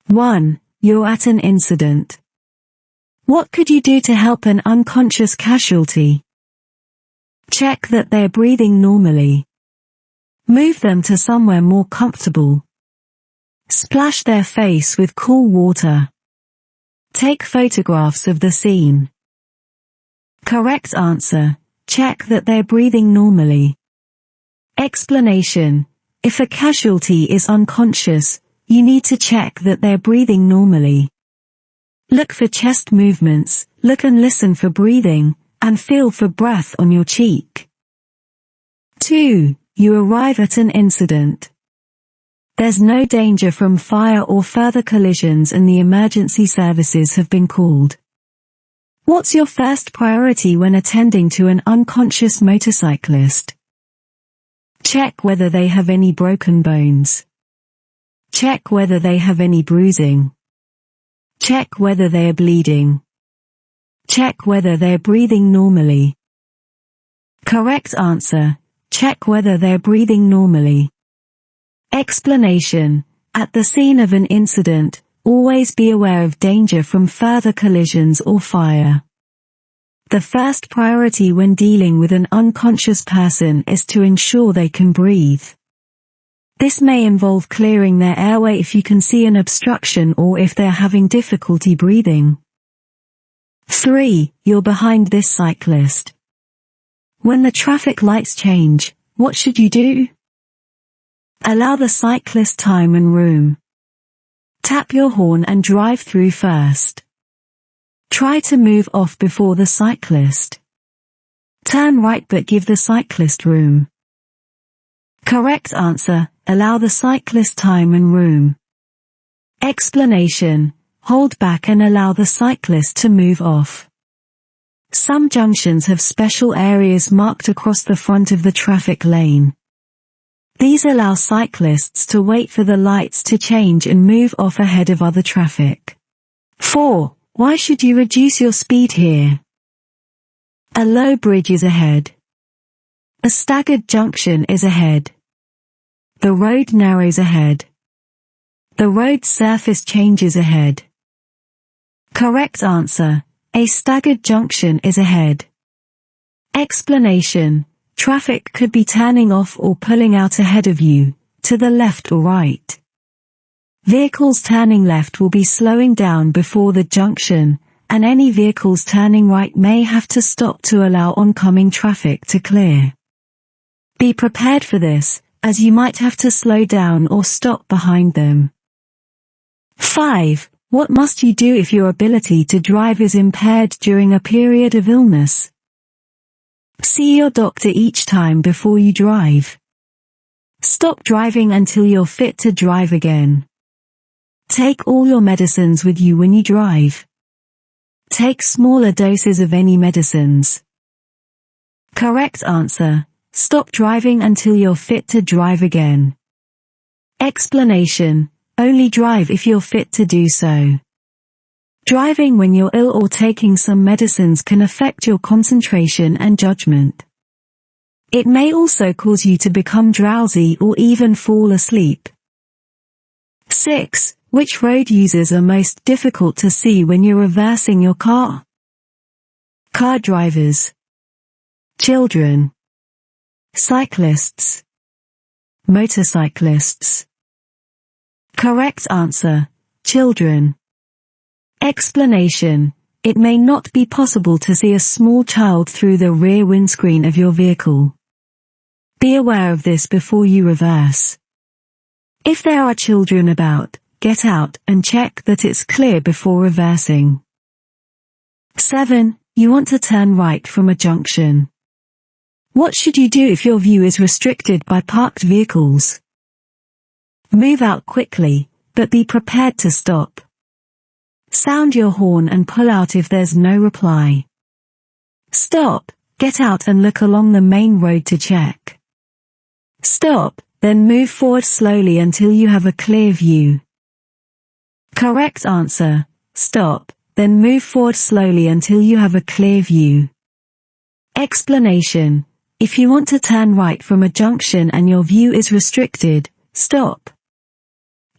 1. You're at an incident. What could you do to help an unconscious casualty? Check that they're breathing normally. Move them to somewhere more comfortable. Splash their face with cool water. Take photographs of the scene. Correct answer. Check that they're breathing normally. Explanation. If a casualty is unconscious, you need to check that they're breathing normally. Look for chest movements, look and listen for breathing, and feel for breath on your cheek. 2. You arrive at an incident. There's no danger from fire or further collisions and the emergency services have been called. What's your first priority when attending to an unconscious motorcyclist? Check whether they have any broken bones. Check whether they have any bruising. Check whether they are bleeding. Check whether they're breathing normally. Correct answer. Check whether they're breathing normally. Explanation. At the scene of an incident, always be aware of danger from further collisions or fire. The first priority when dealing with an unconscious person is to ensure they can breathe. This may involve clearing their airway if you can see an obstruction or if they're having difficulty breathing. 3. You're behind this cyclist. When the traffic lights change, what should you do? Allow the cyclist time and room. Tap your horn and drive through first. Try to move off before the cyclist. Turn right but give the cyclist room. Correct answer. Allow the cyclist time and room. Explanation. Hold back and allow the cyclist to move off. Some junctions have special areas marked across the front of the traffic lane. These allow cyclists to wait for the lights to change and move off ahead of other traffic. 4. Why should you reduce your speed here? A low bridge is ahead. A staggered junction is ahead. The road narrows ahead. The road surface changes ahead. Correct answer. A staggered junction is ahead. Explanation. Traffic could be turning off or pulling out ahead of you, to the left or right. Vehicles turning left will be slowing down before the junction, and any vehicles turning right may have to stop to allow oncoming traffic to clear. Be prepared for this, as you might have to slow down or stop behind them. 5. What must you do if your ability to drive is impaired during a period of illness? See your doctor each time before you drive. Stop driving until you're fit to drive again. Take all your medicines with you when you drive. Take smaller doses of any medicines. Correct answer. Stop driving until you're fit to drive again. Explanation. Only drive if you're fit to do so. Driving when you're ill or taking some medicines can affect your concentration and judgment. It may also cause you to become drowsy or even fall asleep. 6. Which road users are most difficult to see when you're reversing your car? Car drivers. Children. Cyclists. Motorcyclists. Correct answer. Children. Explanation. It may not be possible to see a small child through the rear windscreen of your vehicle. Be aware of this before you reverse. If there are children about, get out and check that it's clear before reversing. 7. You want to turn right from a junction. What should you do if your view is restricted by parked vehicles? Move out quickly, but be prepared to stop. Sound your horn and pull out if there's no reply. Stop, get out and look along the main road to check. Stop, then move forward slowly until you have a clear view. Correct answer. Stop, then move forward slowly until you have a clear view. Explanation. If you want to turn right from a junction and your view is restricted, stop.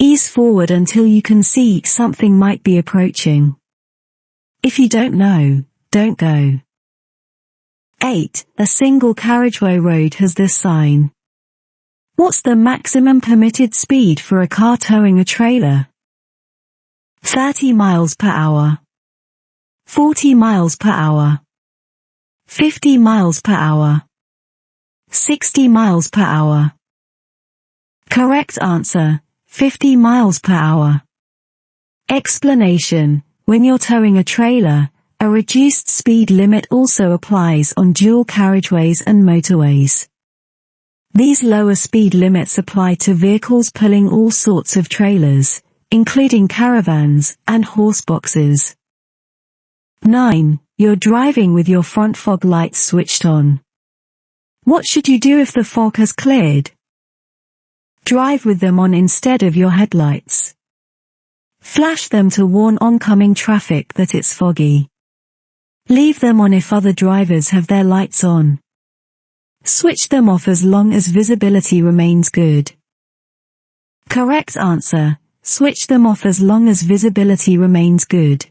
Ease forward until you can see something might be approaching. If you don't know, don't go. 8. A single carriageway road has this sign. What's the maximum permitted speed for a car towing a trailer? 30 miles per hour. 40 miles per hour. 50 miles per hour. 60 miles per hour. Correct answer, 50 miles per hour. Explanation: when you're towing a trailer, a reduced speed limit also applies on dual carriageways and motorways. These lower speed limits apply to vehicles pulling all sorts of trailers, including caravans and horse boxes. 9. You're driving with your front fog lights switched on. What should you do if the fog has cleared? Drive with them on instead of your headlights. Flash them to warn oncoming traffic that it's foggy. Leave them on if other drivers have their lights on. Switch them off as long as visibility remains good. Correct answer: switch them off as long as visibility remains good.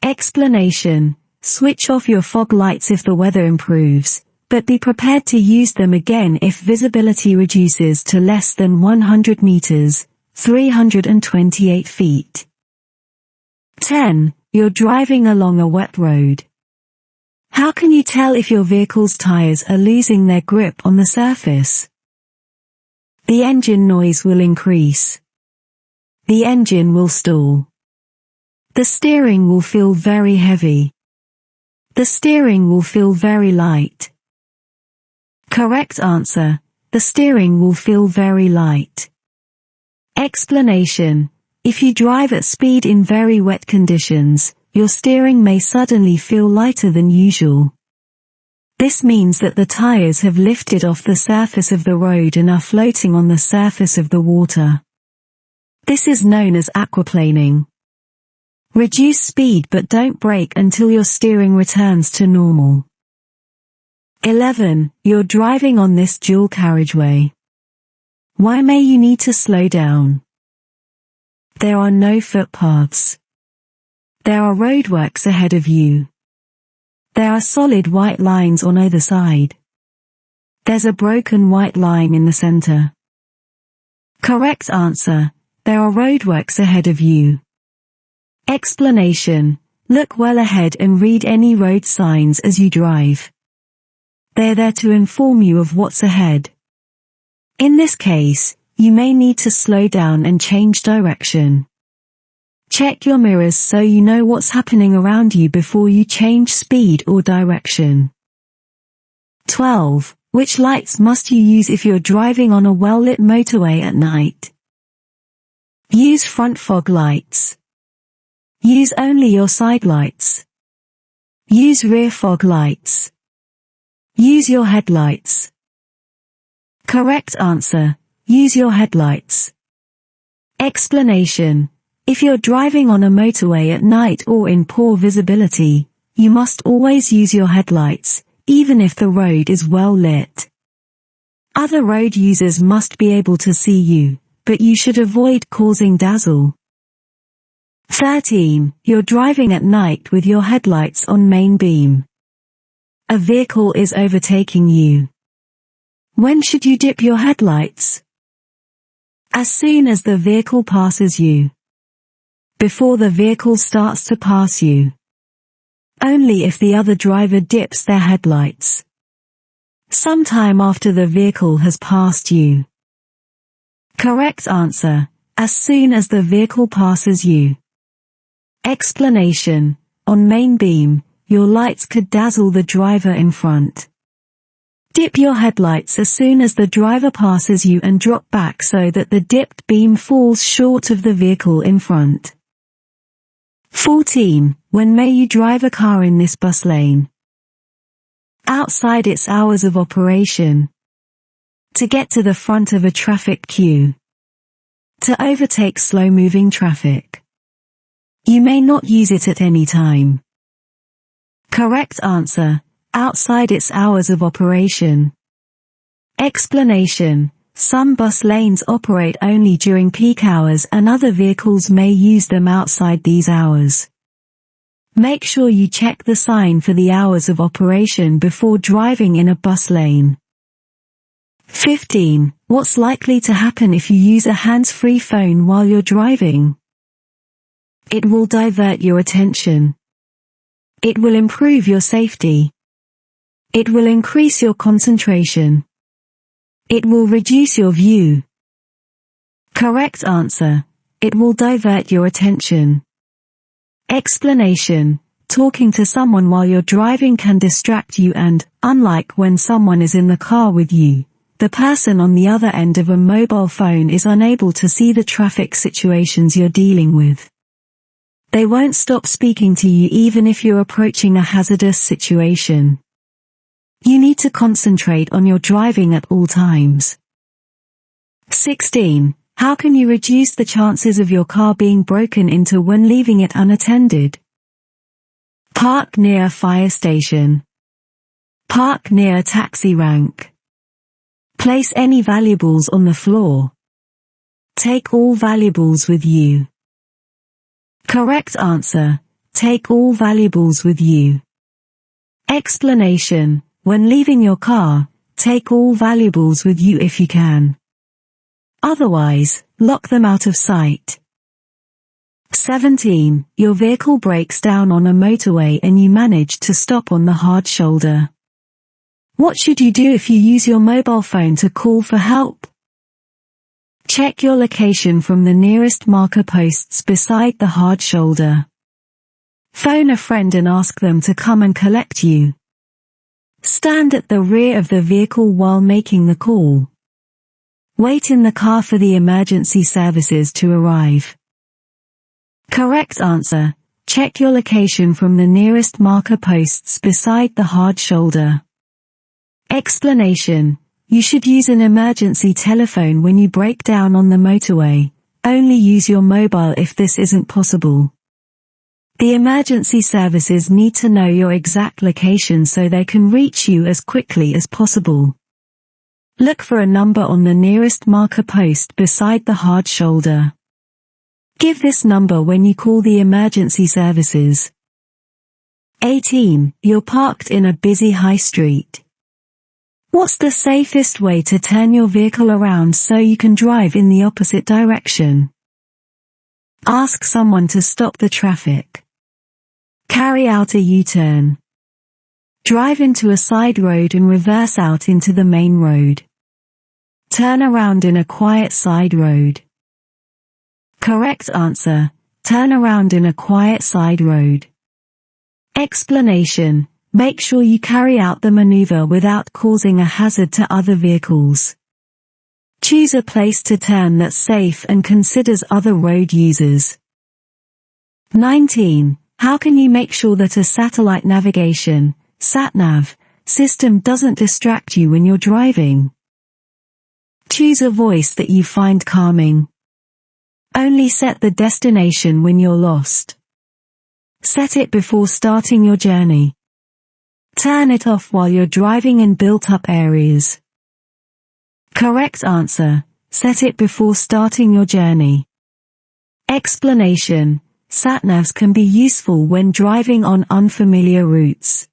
Explanation: switch off your fog lights if the weather improves, but be prepared to use them again if visibility reduces to less than 100 meters, 328 feet. 10. You're driving along a wet road. How can you tell if your vehicle's tires are losing their grip on the surface? The engine noise will increase. The engine will stall. The steering will feel very heavy. The steering will feel very light. Correct answer: the steering will feel very light. Explanation: if you drive at speed in very wet conditions, your steering may suddenly feel lighter than usual. This means that the tires have lifted off the surface of the road and are floating on the surface of the water. This is known as aquaplaning. Reduce speed but don't brake until your steering returns to normal. 11. You're driving on this dual carriageway. Why may you need to slow down? There are no footpaths. There are roadworks ahead of you. There are solid white lines on either side. There's a broken white line in the center. Correct answer: there are roadworks ahead of you. Explanation: look well ahead and read any road signs as you drive. They're there to inform you of what's ahead. In this case, you may need to slow down and change direction. Check your mirrors so you know what's happening around you before you change speed or direction. 12. Which lights must you use if you're driving on a well-lit motorway at night? Use front fog lights. Use only your side lights. Use rear fog lights. Use your headlights. Correct answer: use your headlights. Explanation: if you're driving on a motorway at night or in poor visibility, you must always use your headlights, even if the road is well lit. Other road users must be able to see you, but you should avoid causing dazzle. 13. You're driving at night with your headlights on main beam. A vehicle is overtaking you. When should you dip your headlights? As soon as the vehicle passes you. Before the vehicle starts to pass you. Only if the other driver dips their headlights. Sometime after the vehicle has passed you. Correct answer: as soon as the vehicle passes you. Explanation: on main beam, your lights could dazzle the driver in front. Dip your headlights as soon as the driver passes you and drop back so that the dipped beam falls short of the vehicle in front. 14. When may you drive a car in this bus lane? Outside its hours of operation. To get to the front of a traffic queue. To overtake slow-moving traffic. You may not use it at any time. Correct answer: outside its hours of operation. Explanation: Some bus lanes operate only during peak hours and other vehicles may use them outside these hours. Make sure you check the sign for the hours of operation before driving in a bus lane. 15. What's likely to happen if you use a hands-free phone while you're driving? It will divert your attention. It will improve your safety. It will increase your concentration. It will reduce your view. Correct answer. It will divert your attention. Explanation. Talking to someone while you're driving can distract you and, unlike when someone is in the car with you, the person on the other end of a mobile phone is unable to see the traffic situations you're dealing with. They won't stop speaking to you even if you're approaching a hazardous situation. You need to concentrate on your driving at all times. 16. How can you reduce the chances of your car being broken into when leaving it unattended? Park near a fire station. Park near a taxi rank. Place any valuables on the floor. Take all valuables with you. Correct answer. Take all valuables with you. Explanation. When leaving your car, take all valuables with you if you can. Otherwise, lock them out of sight. 17. Your vehicle breaks down on a motorway and you manage to stop on the hard shoulder. What should you do if you use your mobile phone to call for help? Check your location from the nearest marker posts beside the hard shoulder. Phone a friend and ask them to come and collect you. Stand at the rear of the vehicle while making the call. Wait in the car for the emergency services to arrive. Correct answer. Check your location from the nearest marker posts beside the hard shoulder. Explanation. You should use an emergency telephone when you break down on the motorway. Only use your mobile if this isn't possible. The emergency services need to know your exact location so they can reach you as quickly as possible. Look for a number on the nearest marker post beside the hard shoulder. Give this number when you call the emergency services. 18. You're parked in a busy high street. What's the safest way to turn your vehicle around so you can drive in the opposite direction? Ask someone to stop the traffic. Carry out a U-turn. Drive into a side road and reverse out into the main road. Turn around in a quiet side road. Correct answer. Turn around in a quiet side road. Explanation. Make sure you carry out the maneuver without causing a hazard to other vehicles. Choose a place to turn that's safe and considers other road users. 19. How can you make sure that a satellite navigation, sat-nav, system doesn't distract you when you're driving? Choose a voice that you find calming. Only set the destination when you're lost. Set it before starting your journey. Turn it off while you're driving in built-up areas. Correct answer. Set it before starting your journey. Explanation. Sat-navs can be useful when driving on unfamiliar routes.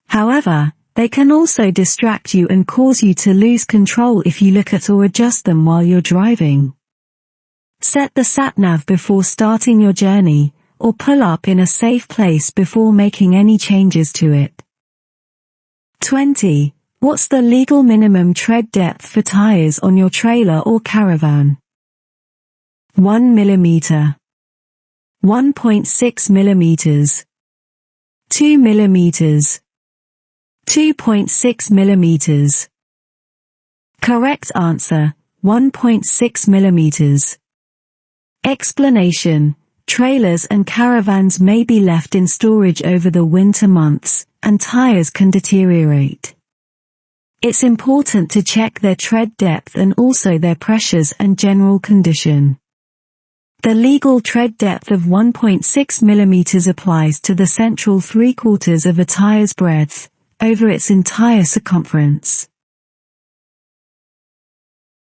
However, they can also distract you and cause you to lose control if you look at or adjust them while you're driving. Set the sat-nav before starting your journey, or pull up in a safe place before making any changes to it. 20. What's the legal minimum tread depth for tires on your trailer or caravan? 1 mm. 1.6 millimeters. 2 millimeters. 2.6 millimeters. Correct answer. 1.6 millimeters. Explanation. Trailers and caravans may be left in storage over the winter months, and tires can deteriorate. It's important to check their tread depth and also their pressures and general condition. The legal tread depth of 1.6 mm applies to the central 3/4 of a tire's breadth, over its entire circumference.